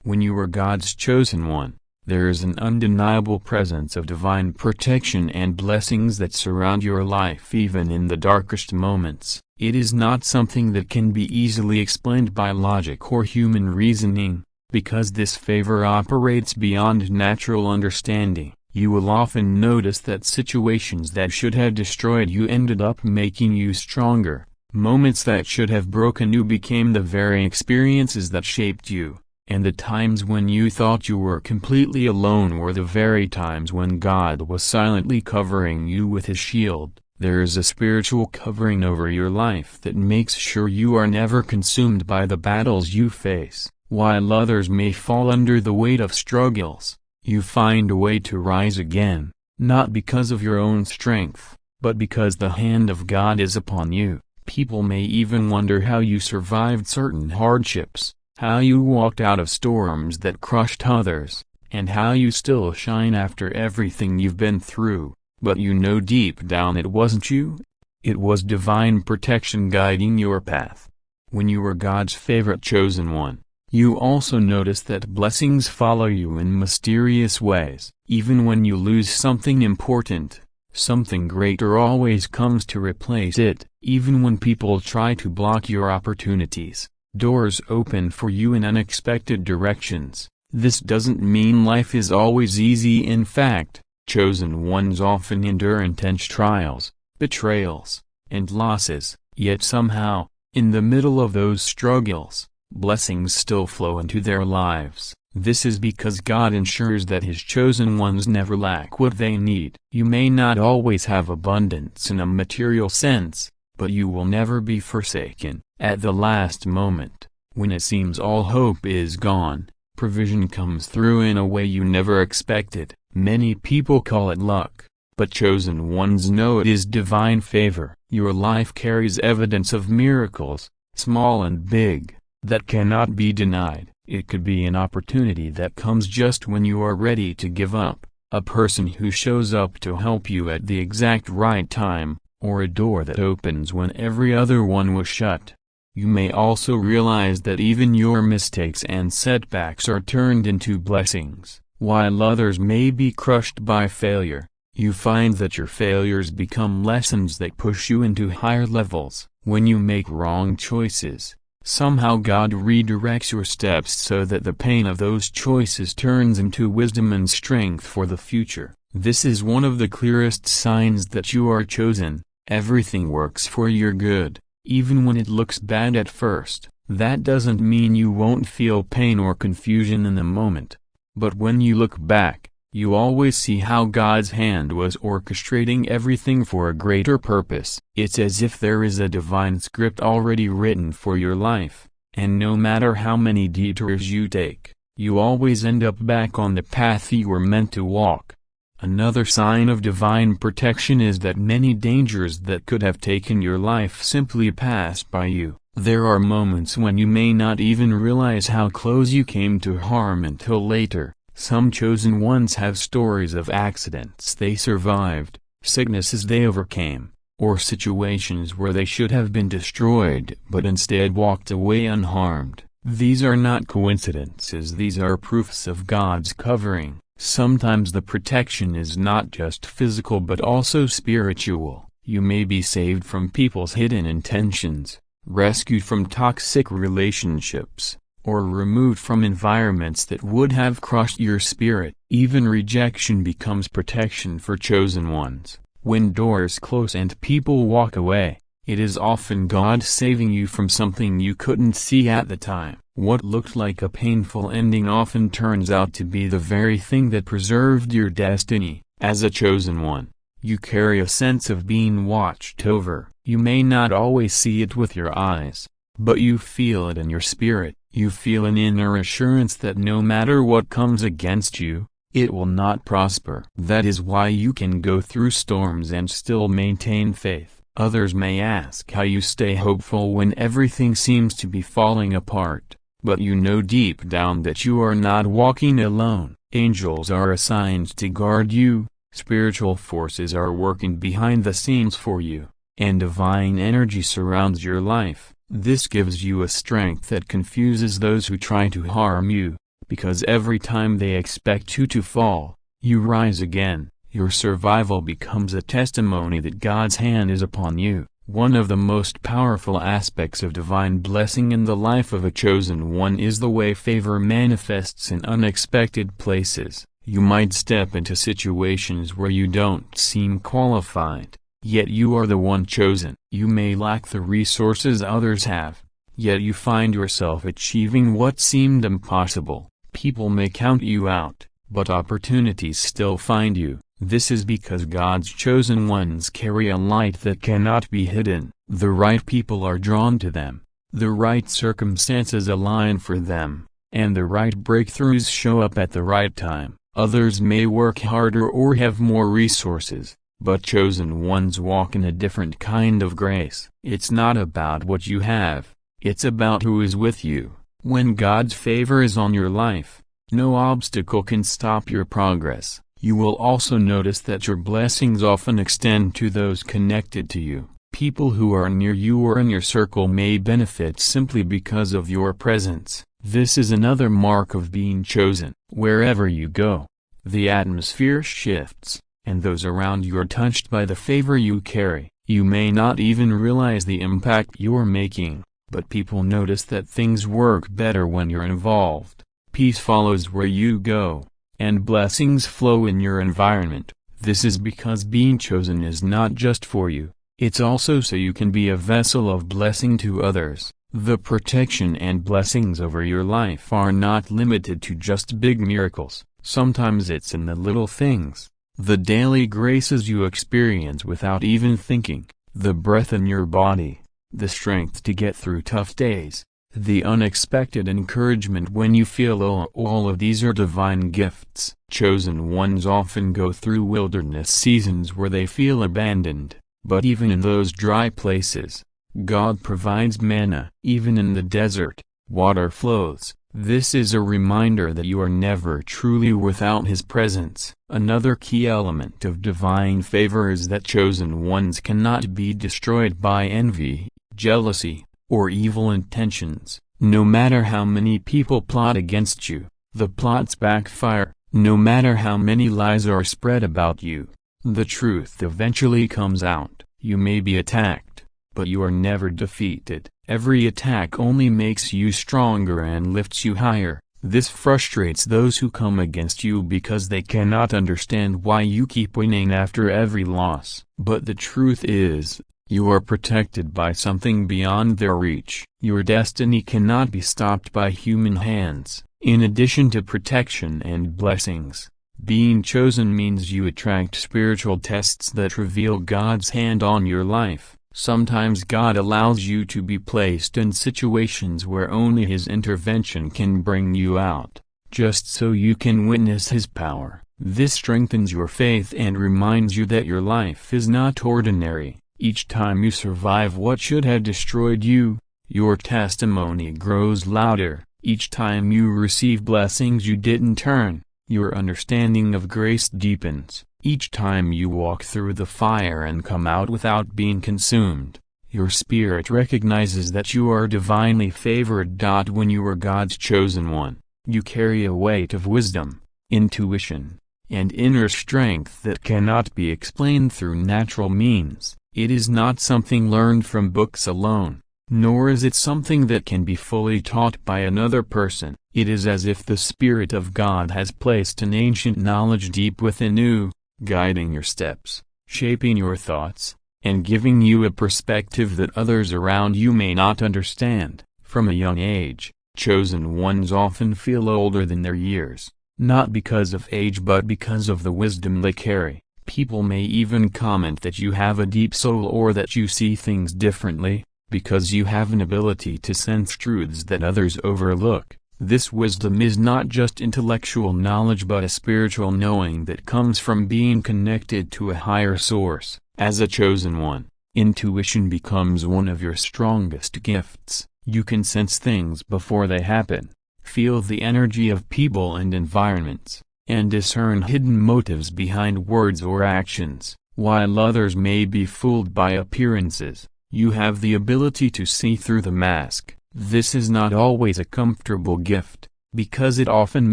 When you are God's chosen one, there is an undeniable presence of divine protection and blessings that surround your life even in the darkest moments. It is not something that can be easily explained by logic or human reasoning, because this favor operates beyond natural understanding. You will often notice that situations that should have destroyed you ended up making you stronger. Moments that should have broken you became the very experiences that shaped you. And the times when you thought you were completely alone were the very times when God was silently covering you with His shield. There is a spiritual covering over your life that makes sure you are never consumed by the battles you face. While others may fall under the weight of struggles, you find a way to rise again, not because of your own strength, but because the hand of God is upon you. People may even wonder how you survived certain hardships, how you walked out of storms that crushed others, and how you still shine after everything you've been through. But you know deep down it wasn't you. It was divine protection guiding your path. When you were God's favorite chosen one, you also notice that blessings follow you in mysterious ways. Even when you lose something important, something greater always comes to replace it. Even when people try to block your opportunities, doors open for you in unexpected directions. This doesn't mean life is always easy. In fact, chosen ones often endure intense trials, betrayals, and losses, yet somehow, in the middle of those struggles, blessings still flow into their lives. This is because God ensures that His chosen ones never lack what they need. You may not always have abundance in a material sense, but you will never be forsaken. At the last moment, when it seems all hope is gone, provision comes through in a way you never expected. Many people call it luck, but chosen ones know it is divine favor. Your life carries evidence of miracles, small and big, that cannot be denied. It could be an opportunity that comes just when you are ready to give up, a person who shows up to help you at the exact right time, or a door that opens when every other one was shut. You may also realize that even your mistakes and setbacks are turned into blessings. While others may be crushed by failure, you find that your failures become lessons that push you into higher levels. When you make wrong choices, somehow God redirects your steps so that the pain of those choices turns into wisdom and strength for the future. This is one of the clearest signs that you are chosen. Everything works for your good, even when it looks bad at first. That doesn't mean you won't feel pain or confusion in the moment. But when you look back, you always see how God's hand was orchestrating everything for a greater purpose. It's as if there is a divine script already written for your life, and no matter how many detours you take, you always end up back on the path you were meant to walk. Another sign of divine protection is that many dangers that could have taken your life simply pass by you. There are moments when you may not even realize how close you came to harm until later. Some chosen ones have stories of accidents they survived, sicknesses they overcame, or situations where they should have been destroyed but instead walked away unharmed. These are not coincidences, these are proofs of God's covering. Sometimes the protection is not just physical but also spiritual. You may be saved from people's hidden intentions, rescued from toxic relationships, or removed from environments that would have crushed your spirit. Even rejection becomes protection for chosen ones. When doors close and people walk away, it is often God saving you from something you couldn't see at the time. What looked like a painful ending often turns out to be the very thing that preserved your destiny. As a chosen one, you carry a sense of being watched over. You may not always see it with your eyes, but you feel it in your spirit. You feel an inner assurance that no matter what comes against you, it will not prosper. That is why you can go through storms and still maintain faith. Others may ask how you stay hopeful when everything seems to be falling apart, but you know deep down that you are not walking alone. Angels are assigned to guard you, spiritual forces are working behind the scenes for you, and divine energy surrounds your life. This gives you a strength that confuses those who try to harm you, because every time they expect you to fall, you rise again. Your survival becomes a testimony that God's hand is upon you. One of the most powerful aspects of divine blessing in the life of a chosen one is the way favor manifests in unexpected places. You might step into situations where you don't seem qualified, yet you are the one chosen. You may lack the resources others have, yet you find yourself achieving what seemed impossible. People may count you out, but opportunities still find you. This is because God's chosen ones carry a light that cannot be hidden. The right people are drawn to them, the right circumstances align for them, and the right breakthroughs show up at the right time. Others may work harder or have more resources, but chosen ones walk in a different kind of grace. It's not about what you have, it's about who is with you. When God's favor is on your life, no obstacle can stop your progress. You will also notice that your blessings often extend to those connected to you. People who are near you or in your circle may benefit simply because of your presence. This is another mark of being chosen. Wherever you go, the atmosphere shifts, and those around you are touched by the favor you carry. You may not even realize the impact you're making, but people notice that things work better when you're involved. Peace follows where you go, and blessings flow in your environment. This is because being chosen is not just for you, it's also so you can be a vessel of blessing to others. The protection and blessings over your life are not limited to just big miracles. Sometimes it's in the little things, the daily graces you experience without even thinking, the breath in your body, the strength to get through tough days, the unexpected encouragement when you feel low. All of these are divine gifts. Chosen ones often go through wilderness seasons where they feel abandoned, but even in those dry places, God provides manna. Even in the desert, water flows. This is a reminder that you are never truly without His presence. Another key element of divine favor is that chosen ones cannot be destroyed by envy, jealousy, or evil intentions. No matter how many people plot against you, the plots backfire. No matter how many lies are spread about you, the truth eventually comes out. You may be attacked, but you are never defeated. Every attack only makes you stronger and lifts you higher. This frustrates those who come against you because they cannot understand why you keep winning after every loss. But the truth is, you are protected by something beyond their reach. Your destiny cannot be stopped by human hands. In addition to protection and blessings, being chosen means you attract spiritual tests that reveal God's hand on your life. Sometimes God allows you to be placed in situations where only His intervention can bring you out, just so you can witness His power. This strengthens your faith and reminds you that your life is not ordinary. Each time you survive what should have destroyed you, your testimony grows louder. Each time you receive blessings you didn't earn, your understanding of grace deepens. Each time you walk through the fire and come out without being consumed, your spirit recognizes that you are divinely favored. When you are God's chosen one, you carry a weight of wisdom, intuition, and inner strength that cannot be explained through natural means. It is not something learned from books alone, nor is it something that can be fully taught by another person. It is as if the Spirit of God has placed an ancient knowledge deep within you, guiding your steps, shaping your thoughts, and giving you a perspective that others around you may not understand. From a young age, chosen ones often feel older than their years, not because of age but because of the wisdom they carry. People may even comment that you have a deep soul or that you see things differently, because you have an ability to sense truths that others overlook. This wisdom is not just intellectual knowledge but a spiritual knowing that comes from being connected to a higher source. As a chosen one, intuition becomes one of your strongest gifts. You can sense things before they happen, feel the energy of people and environments, and discern hidden motives behind words or actions. While others may be fooled by appearances, you have the ability to see through the mask. This is not always a comfortable gift, because it often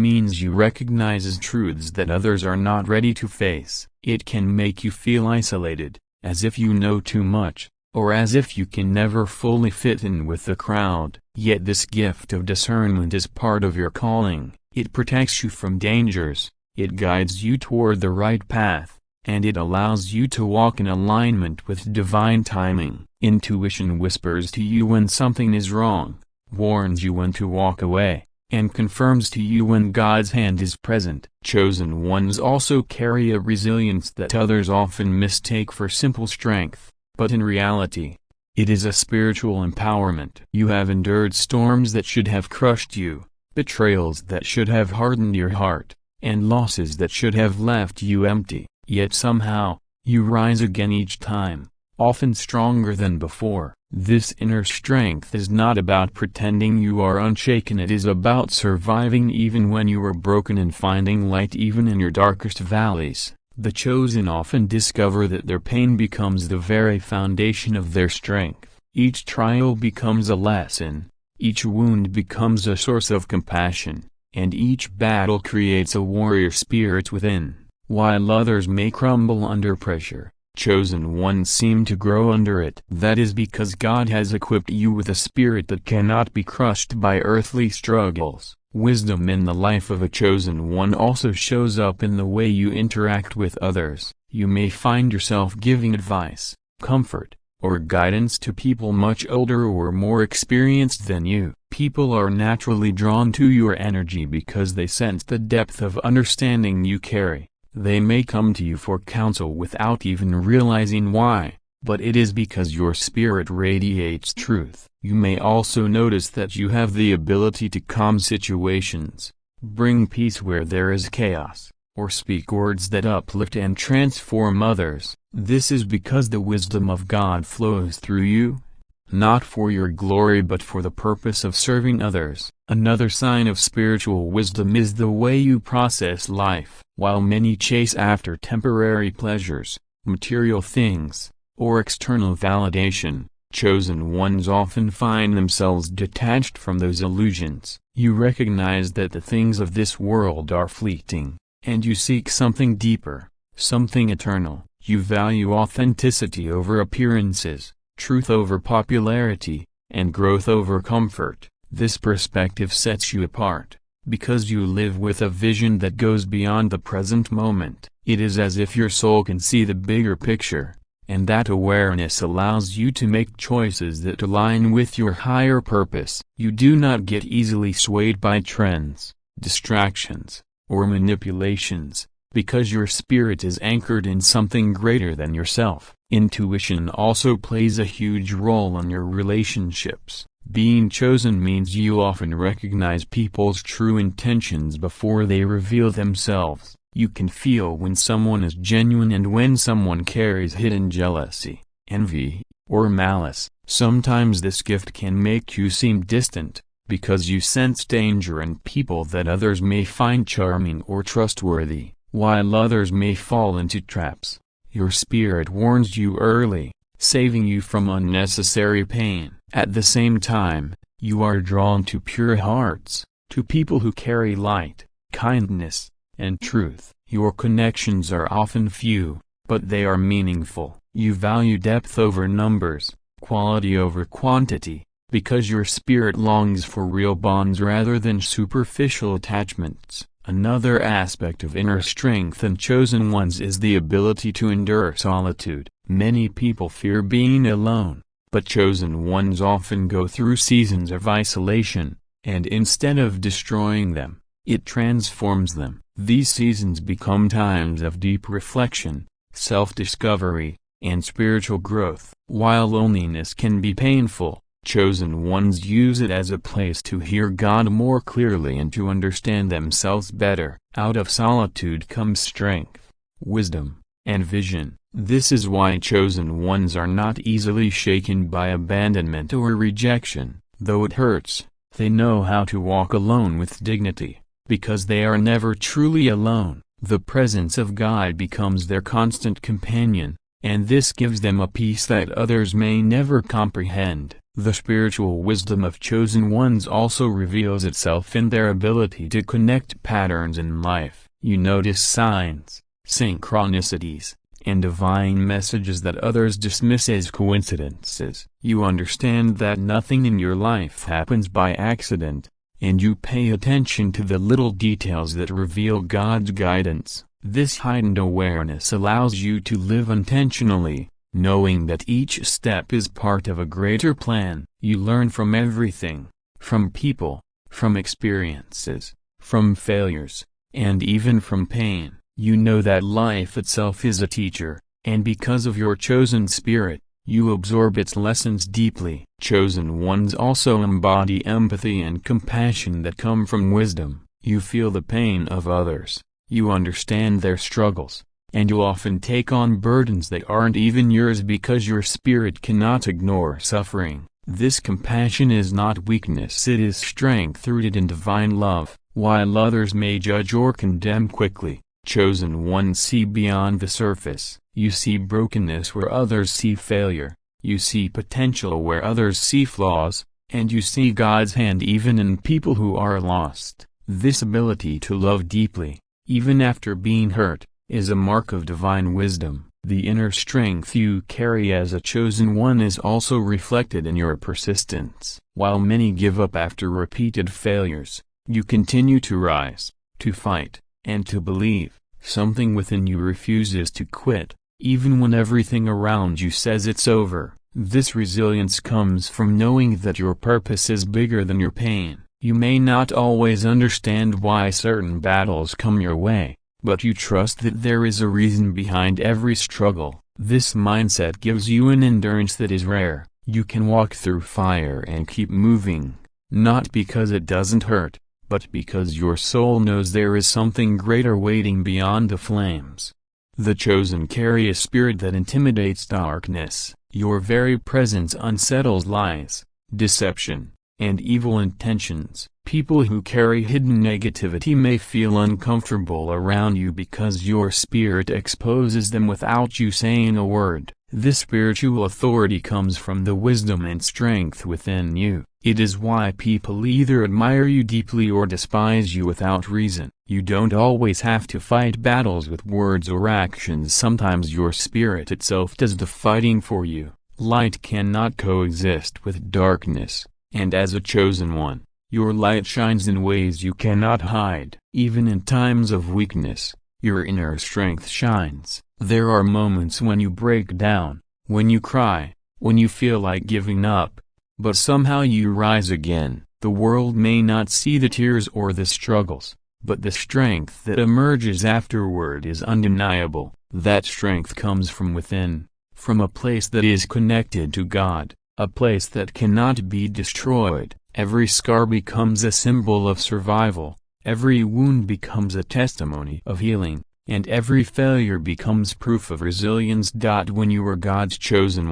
means you recognize truths that others are not ready to face. It can make you feel isolated, as if you know too much, or as if you can never fully fit in with the crowd. Yet this gift of discernment is part of your calling. It protects you from dangers, it guides you toward the right path, and it allows you to walk in alignment with divine timing. Intuition whispers to you when something is wrong, warns you when to walk away, and confirms to you when God's hand is present. Chosen ones also carry a resilience that others often mistake for simple strength, but in reality, it is a spiritual empowerment. You have endured storms that should have crushed you, betrayals that should have hardened your heart, and losses that should have left you empty. Yet somehow, you rise again each time, often stronger than before. This inner strength is not about pretending you are unshaken. It is about surviving even when you are broken and finding light even in your darkest valleys. The chosen often discover that their pain becomes the very foundation of their strength. Each trial becomes a lesson, each wound becomes a source of compassion, and each battle creates a warrior spirit within. While others may crumble under pressure, chosen ones seem to grow under it. That is because God has equipped you with a spirit that cannot be crushed by earthly struggles. Wisdom in the life of a chosen one also shows up in the way you interact with others. You may find yourself giving advice, comfort, or guidance to people much older or more experienced than you. People are naturally drawn to your energy because they sense the depth of understanding you carry. They may come to you for counsel without even realizing why, but it is because your spirit radiates truth. You may also notice that you have the ability to calm situations, bring peace where there is chaos, or speak words that uplift and transform others. This is because the wisdom of God flows through you, not for your glory but for the purpose of serving others. Another sign of spiritual wisdom is the way you process life. While many chase after temporary pleasures, material things, or external validation, chosen ones often find themselves detached from those illusions. You recognize that the things of this world are fleeting, and you seek something deeper, something eternal. You value authenticity over appearances, truth over popularity, and growth over comfort. This perspective sets you apart, because you live with a vision that goes beyond the present moment. It is as if your soul can see the bigger picture, and that awareness allows you to make choices that align with your higher purpose. You do not get easily swayed by trends, distractions, or manipulations, because your spirit is anchored in something greater than yourself. Intuition also plays a huge role in your relationships. Being chosen means you often recognize people's true intentions before they reveal themselves. You can feel when someone is genuine and when someone carries hidden jealousy, envy, or malice. Sometimes this gift can make you seem distant, because you sense danger in people that others may find charming or trustworthy, while others may fall into traps. Your spirit warns you early, saving you from unnecessary pain. At the same time, you are drawn to pure hearts, to people who carry light, kindness, and truth. Your connections are often few, but they are meaningful. You value depth over numbers, quality over quantity, because your spirit longs for real bonds rather than superficial attachments. Another aspect of inner strength in chosen ones is the ability to endure solitude. Many people fear being alone, but chosen ones often go through seasons of isolation, and instead of destroying them, it transforms them. These seasons become times of deep reflection, self-discovery, and spiritual growth. While loneliness can be painful, chosen ones use it as a place to hear God more clearly and to understand themselves better. Out of solitude comes strength, wisdom, and vision. This is why chosen ones are not easily shaken by abandonment or rejection. Though it hurts, they know how to walk alone with dignity, because they are never truly alone. The presence of God becomes their constant companion, and this gives them a peace that others may never comprehend. The spiritual wisdom of chosen ones also reveals itself in their ability to connect patterns in life. You notice signs, synchronicities, and divine messages that others dismiss as coincidences. You understand that nothing in your life happens by accident, and you pay attention to the little details that reveal God's guidance. This heightened awareness allows you to live intentionally, knowing that each step is part of a greater plan. You learn from everything, from people, from experiences, from failures, and even from pain. You know that life itself is a teacher, and because of your chosen spirit, you absorb its lessons deeply. Chosen ones also embody empathy and compassion that come from wisdom. You feel the pain of others, you understand their struggles, and you often take on burdens that aren't even yours because your spirit cannot ignore suffering. This compassion is not weakness, it is strength rooted in divine love. While others may judge or condemn quickly, chosen ones see beyond the surface. You see brokenness where others see failure, you see potential where others see flaws, and you see God's hand even in people who are lost. This ability to love deeply, even after being hurt, is a mark of divine wisdom. The inner strength you carry as a chosen one is also reflected in your persistence. While many give up after repeated failures, you continue to rise, to fight, and to believe. Something within you refuses to quit, even when everything around you says it's over. This resilience comes from knowing that your purpose is bigger than your pain. You may not always understand why certain battles come your way, but you trust that there is a reason behind every struggle. This mindset gives you an endurance that is rare. You can walk through fire and keep moving, not because it doesn't hurt, but because your soul knows there is something greater waiting beyond the flames. The chosen carry a spirit that intimidates darkness. Your very presence unsettles lies, deception, and evil intentions. People who carry hidden negativity may feel uncomfortable around you because your spirit exposes them without you saying a word. This spiritual authority comes from the wisdom and strength within you. It is why people either admire you deeply or despise you without reason. You don't always have to fight battles with words or actions. Sometimes your spirit itself does the fighting for you. Light cannot coexist with darkness, and as a chosen one, your light shines in ways you cannot hide. Even in times of weakness, your inner strength shines. There are moments when you break down, when you cry, when you feel like giving up, but somehow you rise again. The world may not see the tears or the struggles, but the strength that emerges afterward is undeniable. That strength comes from within, from a place that is connected to God, a place that cannot be destroyed. Every scar becomes a symbol of survival, every wound becomes a testimony of healing, and every failure becomes proof of resilience. When you are God's chosen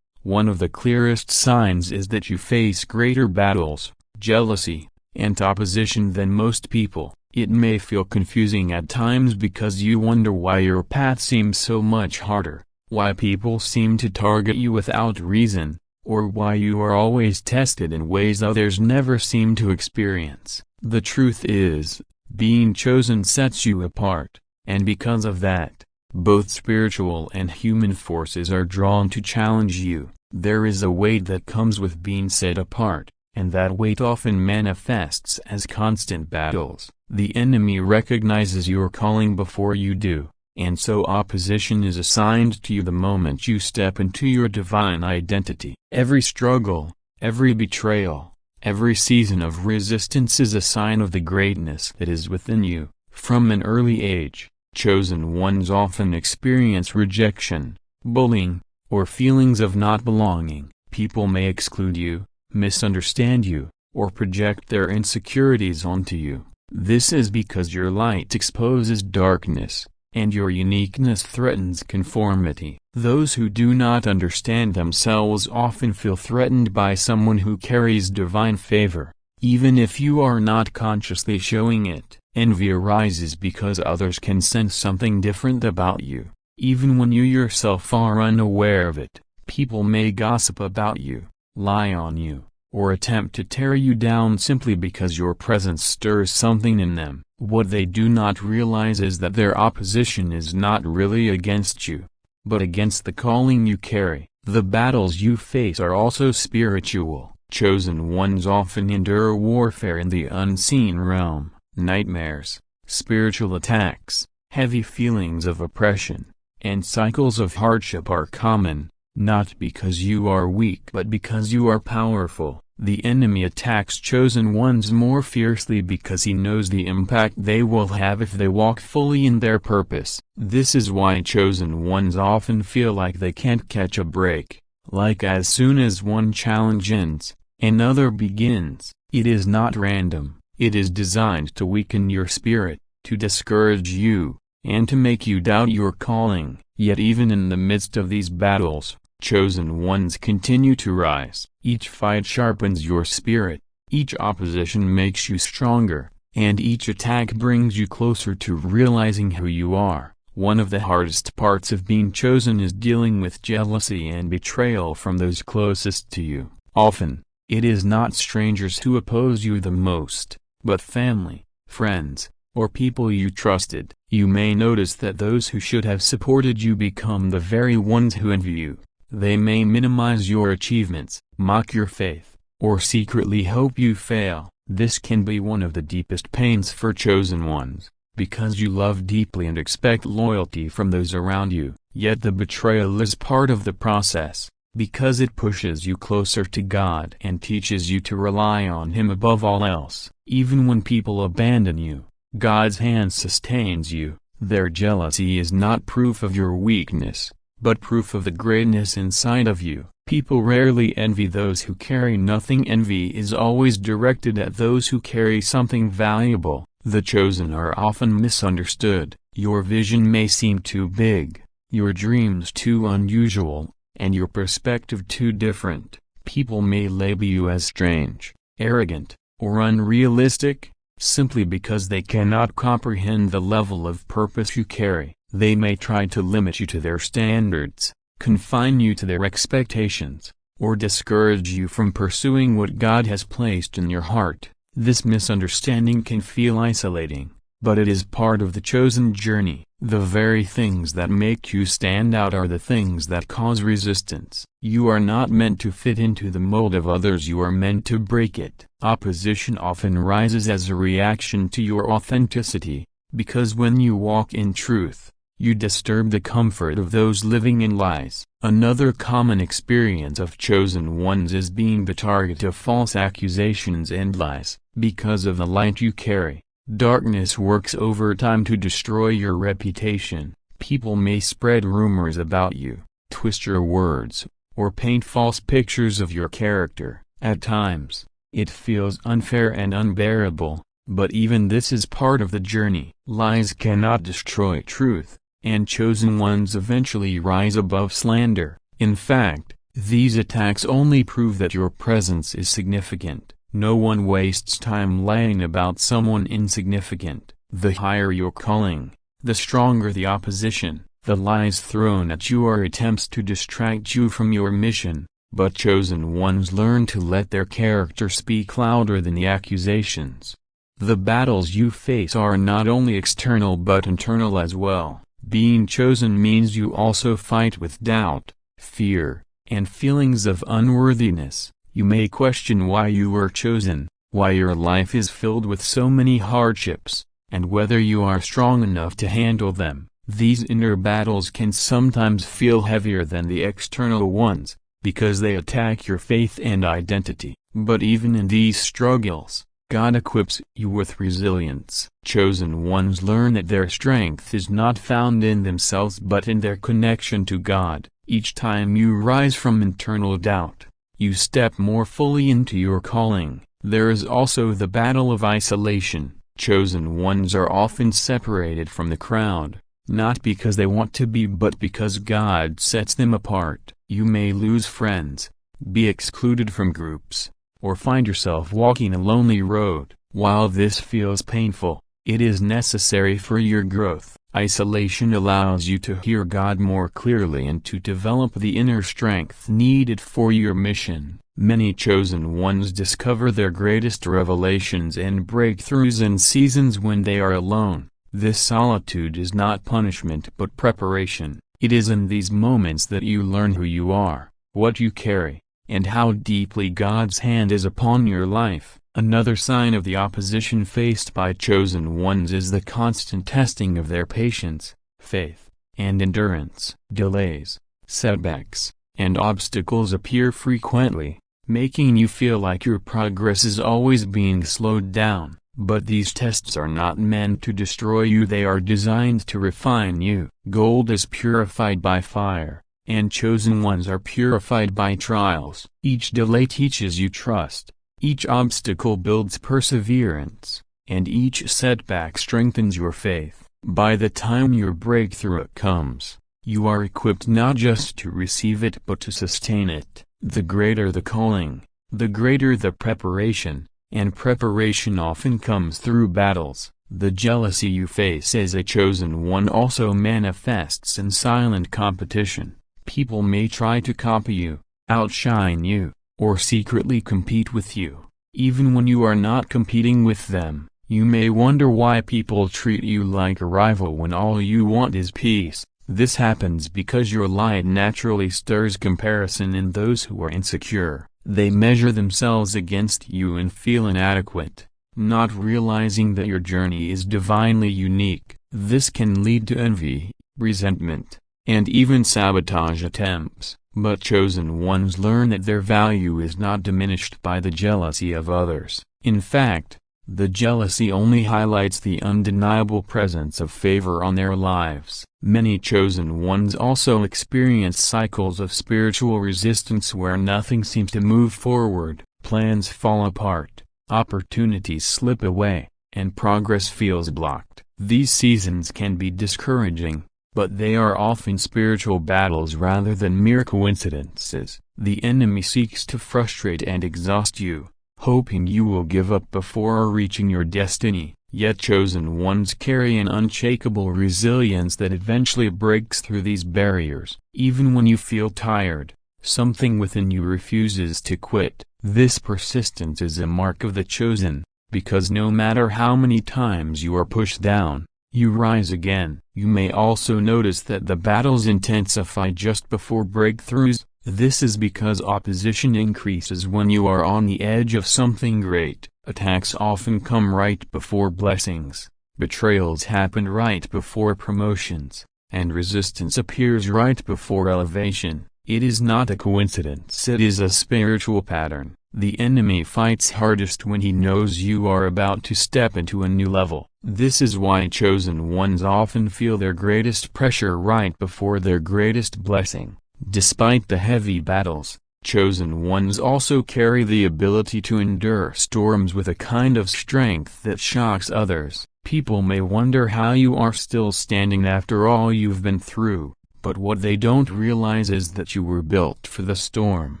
one of the clearest signs is that you face greater battles, jealousy, and opposition than most people. It may feel confusing at times because you wonder why your path seems so much harder, why people seem to target you without reason, or why you are always tested in ways others never seem to experience. The truth is, being chosen sets you apart, and because of that, both spiritual and human forces are drawn to challenge you. There is a weight that comes with being set apart, and that weight often manifests as constant battles. The enemy recognizes your calling before you do, and so opposition is assigned to you the moment you step into your divine identity. Every struggle, every betrayal, every season of resistance is a sign of the greatness that is within you. From an early age, chosen ones often experience rejection, bullying, or feelings of not belonging. People may exclude you, misunderstand you, or project their insecurities onto you. This is because your light exposes darkness, and your uniqueness threatens conformity. Those who do not understand themselves often feel threatened by someone who carries divine favor, even if you are not consciously showing it. Envy arises because others can sense something different about you, even when you yourself are unaware of it. People may gossip about you, lie on you, or attempt to tear you down simply because your presence stirs something in them. What they do not realize is that their opposition is not really against you, but against the calling you carry. The battles you face are also spiritual. Chosen ones often endure warfare in the unseen realm. Nightmares, spiritual attacks, heavy feelings of oppression, and cycles of hardship are common, not because you are weak but because you are powerful. The enemy attacks chosen ones more fiercely because he knows the impact they will have if they walk fully in their purpose. This is why chosen ones often feel like they can't catch a break, like as soon as one challenge ends, another begins. It is not random, it is designed to weaken your spirit, to discourage you, and to make you doubt your calling. Yet even in the midst of these battles, chosen ones continue to rise. Each fight sharpens your spirit, each opposition makes you stronger, and each attack brings you closer to realizing who you are. One of the hardest parts of being chosen is dealing with jealousy and betrayal from those closest to you. Often, it is not strangers who oppose you the most, but family, friends, or people you trusted. You may notice that those who should have supported you become the very ones who envy you. They may minimize your achievements, mock your faith, or secretly hope you fail. This can be one of the deepest pains for chosen ones, because you love deeply and expect loyalty from those around you. Yet the betrayal is part of the process, because it pushes you closer to God and teaches you to rely on Him above all else. Even when people abandon you, God's hand sustains you. Their jealousy is not proof of your weakness, but proof of the greatness inside of you. People rarely envy those who carry nothing. Envy is always directed at those who carry something valuable. The chosen are often misunderstood. Your vision may seem too big, your dreams too unusual, and your perspective too different. People may label you as strange, arrogant, or unrealistic, simply because they cannot comprehend the level of purpose you carry. They may try to limit you to their standards, confine you to their expectations, or discourage you from pursuing what God has placed in your heart. This misunderstanding can feel isolating, but it is part of the chosen journey. The very things that make you stand out are the things that cause resistance. You are not meant to fit into the mold of others, you are meant to break it. Opposition often rises as a reaction to your authenticity, because when you walk in truth, you disturb the comfort of those living in lies. Another common experience of chosen ones is being the target of false accusations and lies. Because of the light you carry, darkness works overtime to destroy your reputation. People may spread rumors about you, twist your words, or paint false pictures of your character. At times, it feels unfair and unbearable, but even this is part of the journey. Lies cannot destroy truth, and chosen ones eventually rise above slander. In fact, these attacks only prove that your presence is significant. No one wastes time lying about someone insignificant. The higher your calling, the stronger the opposition. The lies thrown at you are attempts to distract you from your mission, but chosen ones learn to let their character speak louder than the accusations. The battles you face are not only external but internal as well. Being chosen means you also fight with doubt, fear, and feelings of unworthiness. You may question why you were chosen, why your life is filled with so many hardships, and whether you are strong enough to handle them. These inner battles can sometimes feel heavier than the external ones, because they attack your faith and identity. But even in these struggles, God equips you with resilience. Chosen ones learn that their strength is not found in themselves but in their connection to God. Each time you rise from internal doubt, you step more fully into your calling. There is also the battle of isolation. Chosen ones are often separated from the crowd, not because they want to be but because God sets them apart. You may lose friends, be excluded from groups, or find yourself walking a lonely road. While this feels painful, it is necessary for your growth. Isolation allows you to hear God more clearly and to develop the inner strength needed for your mission. Many chosen ones discover their greatest revelations and breakthroughs in seasons when they are alone. This solitude is not punishment but preparation. It is in these moments that you learn who you are, what you carry, and how deeply God's hand is upon your life. Another sign of the opposition faced by chosen ones is the constant testing of their patience, faith, and endurance. Delays, setbacks, and obstacles appear frequently, making you feel like your progress is always being slowed down. But these tests are not meant to destroy you, they are designed to refine you. Gold is purified by fire, and chosen ones are purified by trials. Each delay teaches you trust. Each obstacle builds perseverance, and each setback strengthens your faith. By the time your breakthrough comes, you are equipped not just to receive it but to sustain it. The greater the calling, the greater the preparation, and preparation often comes through battles. The jealousy you face as a chosen one also manifests in silent competition. People may try to copy you, outshine you, or secretly compete with you. Even when you are not competing with them, you may wonder why people treat you like a rival when all you want is peace. This happens because your light naturally stirs comparison in those who are insecure. They measure themselves against you and feel inadequate, not realizing that your journey is divinely unique. This can lead to envy, resentment, and even sabotage attempts. But chosen ones learn that their value is not diminished by the jealousy of others. In fact, the jealousy only highlights the undeniable presence of favor on their lives. Many chosen ones also experience cycles of spiritual resistance where nothing seems to move forward. Plans fall apart, opportunities slip away, and progress feels blocked. These seasons can be discouraging, but they are often spiritual battles rather than mere coincidences. The enemy seeks to frustrate and exhaust you, hoping you will give up before reaching your destiny. Yet chosen ones carry an unshakable resilience that eventually breaks through these barriers. Even when you feel tired, something within you refuses to quit. This persistence is a mark of the chosen, because no matter how many times you are pushed down, you rise again. You may also notice that the battles intensify just before breakthroughs. This is because opposition increases when you are on the edge of something great. Attacks often come right before blessings, betrayals happen right before promotions, and resistance appears right before elevation. It is not a coincidence, it is a spiritual pattern. The enemy fights hardest when he knows you are about to step into a new level. This is why chosen ones often feel their greatest pressure right before their greatest blessing. Despite the heavy battles, chosen ones also carry the ability to endure storms with a kind of strength that shocks others. People may wonder how you are still standing after all you've been through, but what they don't realize is that you were built for the storm.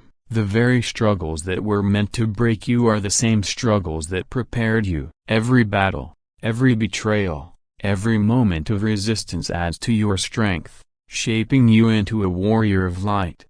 The very struggles that were meant to break you are the same struggles that prepared you. Every battle, every betrayal, every moment of resistance adds to your strength, shaping you into a warrior of light.